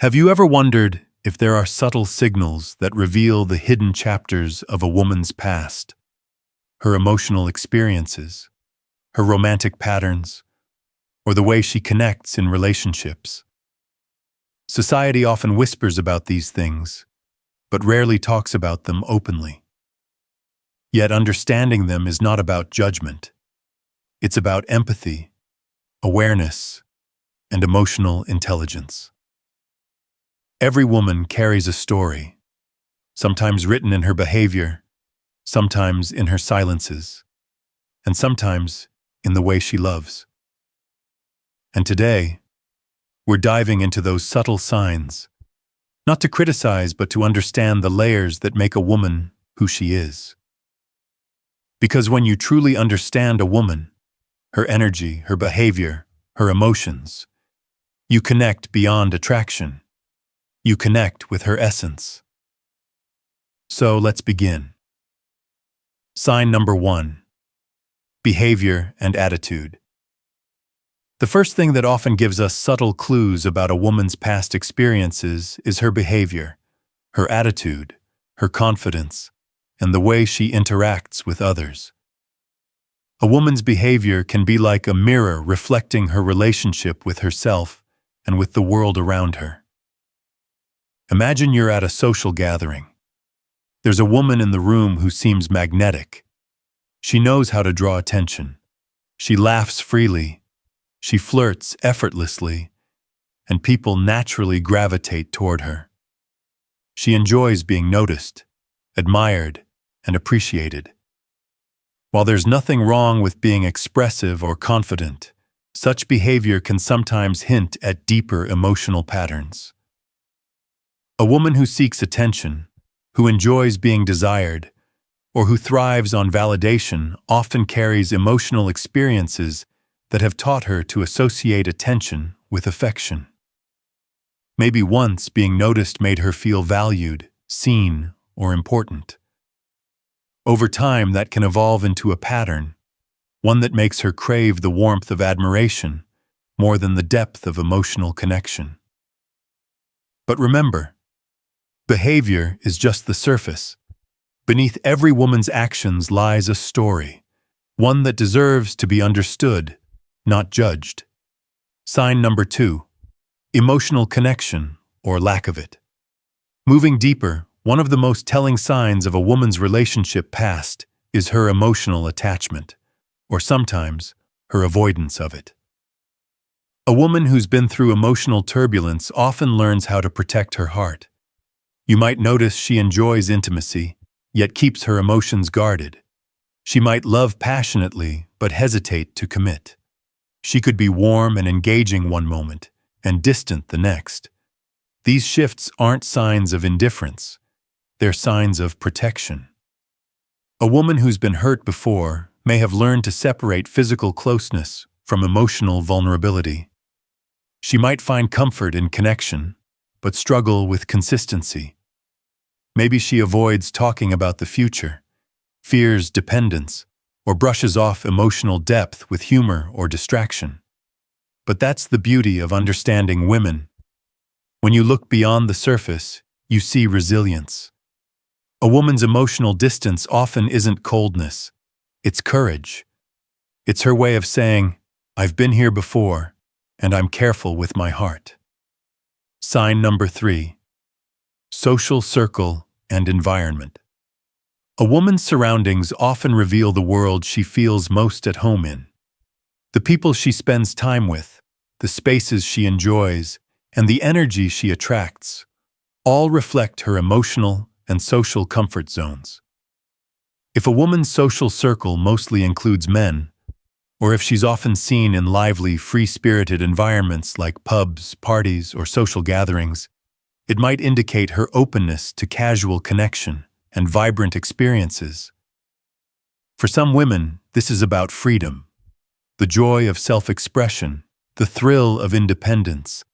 Have you ever wondered if there are subtle signals that reveal the hidden chapters of a woman's past, her emotional experiences, her romantic patterns, or the way she connects in relationships? Society often whispers about these things, but rarely talks about them openly. Yet understanding them is not about judgment. It's about empathy, awareness, and emotional intelligence. Every woman carries a story, sometimes written in her behavior, sometimes in her silences, and sometimes in the way she loves. And today, we're diving into those subtle signs, not to criticize but to understand the layers that make a woman who she is. Because when you truly understand a woman, her energy, her behavior, her emotions, you connect beyond attraction. You connect with her essence. So let's begin. Sign number 1. Behavior and attitude. The first thing that often gives us subtle clues about a woman's past experiences is her behavior, her attitude, her confidence, and the way she interacts with others. A woman's behavior can be like a mirror reflecting her relationship with herself and with the world around her. Imagine you're at a social gathering. There's a woman in the room who seems magnetic. She knows how to draw attention. She laughs freely. She flirts effortlessly, and people naturally gravitate toward her. She enjoys being noticed, admired, and appreciated. While there's nothing wrong with being expressive or confident, such behavior can sometimes hint at deeper emotional patterns. A woman who seeks attention, who enjoys being desired, or who thrives on validation often carries emotional experiences that have taught her to associate attention with affection. Maybe once being noticed made her feel valued, seen, or important. Over time, that can evolve into a pattern, one that makes her crave the warmth of admiration more than the depth of emotional connection. But remember, behavior is just the surface. Beneath every woman's actions lies a story, one that deserves to be understood, not judged. Sign number 2. Emotional connection, or lack of it. Moving deeper, one of the most telling signs of a woman's relationship past is her emotional attachment, or sometimes her avoidance of it. A woman who's been through emotional turbulence often learns how to protect her heart. You might notice she enjoys intimacy, yet keeps her emotions guarded. She might love passionately, but hesitate to commit. She could be warm and engaging one moment, and distant the next. These shifts aren't signs of indifference. They're signs of protection. A woman who's been hurt before may have learned to separate physical closeness from emotional vulnerability. She might find comfort in connection, but struggle with consistency. Maybe she avoids talking about the future, fears dependence, or brushes off emotional depth with humor or distraction. But that's the beauty of understanding women. When you look beyond the surface, you see resilience. A woman's emotional distance often isn't coldness, it's courage. It's her way of saying, "I've been here before, and I'm careful with my heart." Sign number 3. Social circle and environment. A woman's surroundings often reveal the world she feels most at home in. The people she spends time with, the spaces she enjoys, and the energy she attracts all reflect her emotional and social comfort zones. If a woman's social circle mostly includes men, or if she's often seen in lively, free-spirited environments like pubs, parties, or social gatherings, it might indicate her openness to casual connection and vibrant experiences. For some women, this is about freedom, the joy of self-expression, the thrill of independence,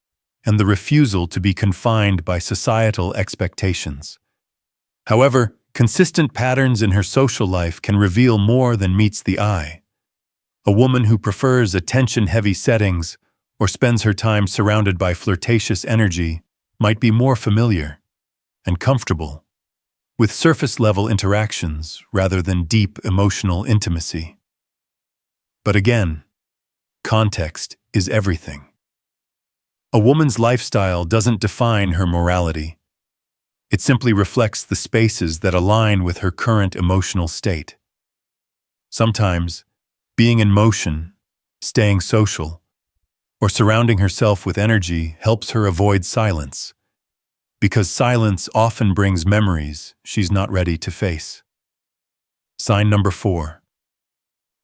and the refusal to be confined by societal expectations. However, consistent patterns in her social life can reveal more than meets the eye. A woman who prefers attention-heavy settings or spends her time surrounded by flirtatious energy might be more familiar and comfortable with surface-level interactions rather than deep emotional intimacy. But again, context is everything. A woman's lifestyle doesn't define her morality. It simply reflects the spaces that align with her current emotional state. Sometimes, being in motion, staying social, or surrounding herself with energy helps her avoid silence, because silence often brings memories she's not ready to face. Sign number 4.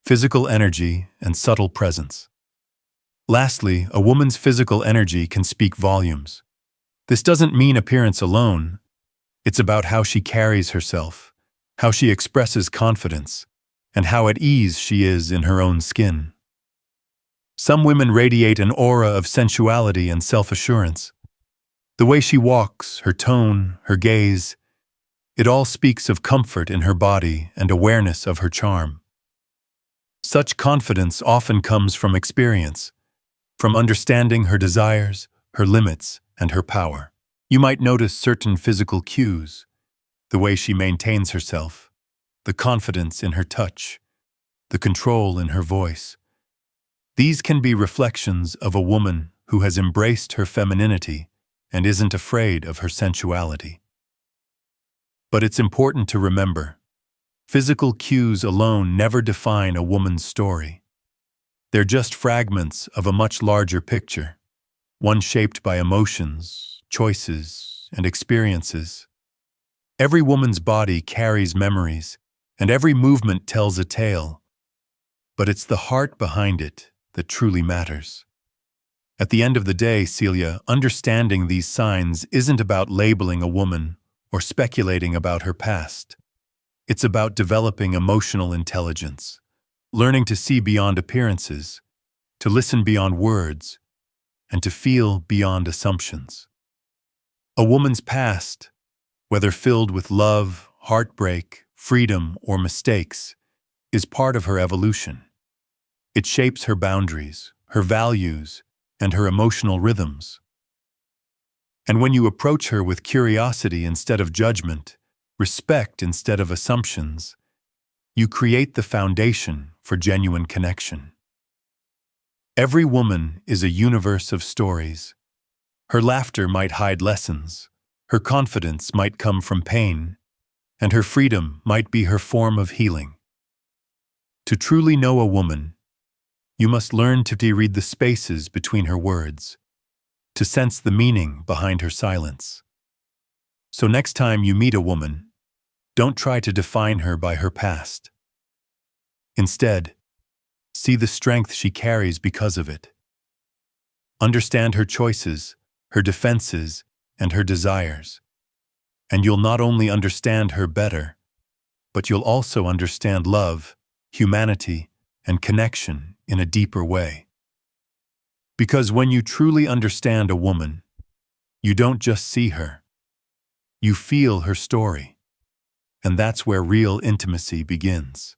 Physical energy and subtle presence. Lastly, a woman's physical energy can speak volumes. This doesn't mean appearance alone. It's about how she carries herself, how she expresses confidence, and how at ease she is in her own skin. Some women radiate an aura of sensuality and self-assurance. The way she walks, her tone, her gaze, it all speaks of comfort in her body and awareness of her charm. Such confidence often comes from experience, from understanding her desires, her limits, and her power. You might notice certain physical cues, the way she maintains herself, the confidence in her touch, the control in her voice. These can be reflections of a woman who has embraced her femininity and isn't afraid of her sensuality. But it's important to remember, physical cues alone never define a woman's story. They're just fragments of a much larger picture, one shaped by emotions, choices, and experiences. Every woman's body carries memories, and every movement tells a tale. But it's the heart behind it that truly matters. At the end of the day, Celia, understanding these signs isn't about labeling a woman or speculating about her past. It's about developing emotional intelligence, learning to see beyond appearances, to listen beyond words, and to feel beyond assumptions. A woman's past, whether filled with love, heartbreak, freedom, or mistakes, is part of her evolution. It shapes her boundaries, her values, and her emotional rhythms. And when you approach her with curiosity instead of judgment, respect instead of assumptions, you create the foundation for genuine connection. Every woman is a universe of stories. Her laughter might hide lessons, her confidence might come from pain, and her freedom might be her form of healing. To truly know a woman, you must learn to read the spaces between her words, to sense the meaning behind her silence. So next time you meet a woman, don't try to define her by her past. Instead, see the strength she carries because of it. Understand her choices, her defenses, and her desires. And you'll not only understand her better, but you'll also understand love, humanity, and connection in a deeper way. Because when you truly understand a woman, you don't just see her. You feel her story. And that's where real intimacy begins.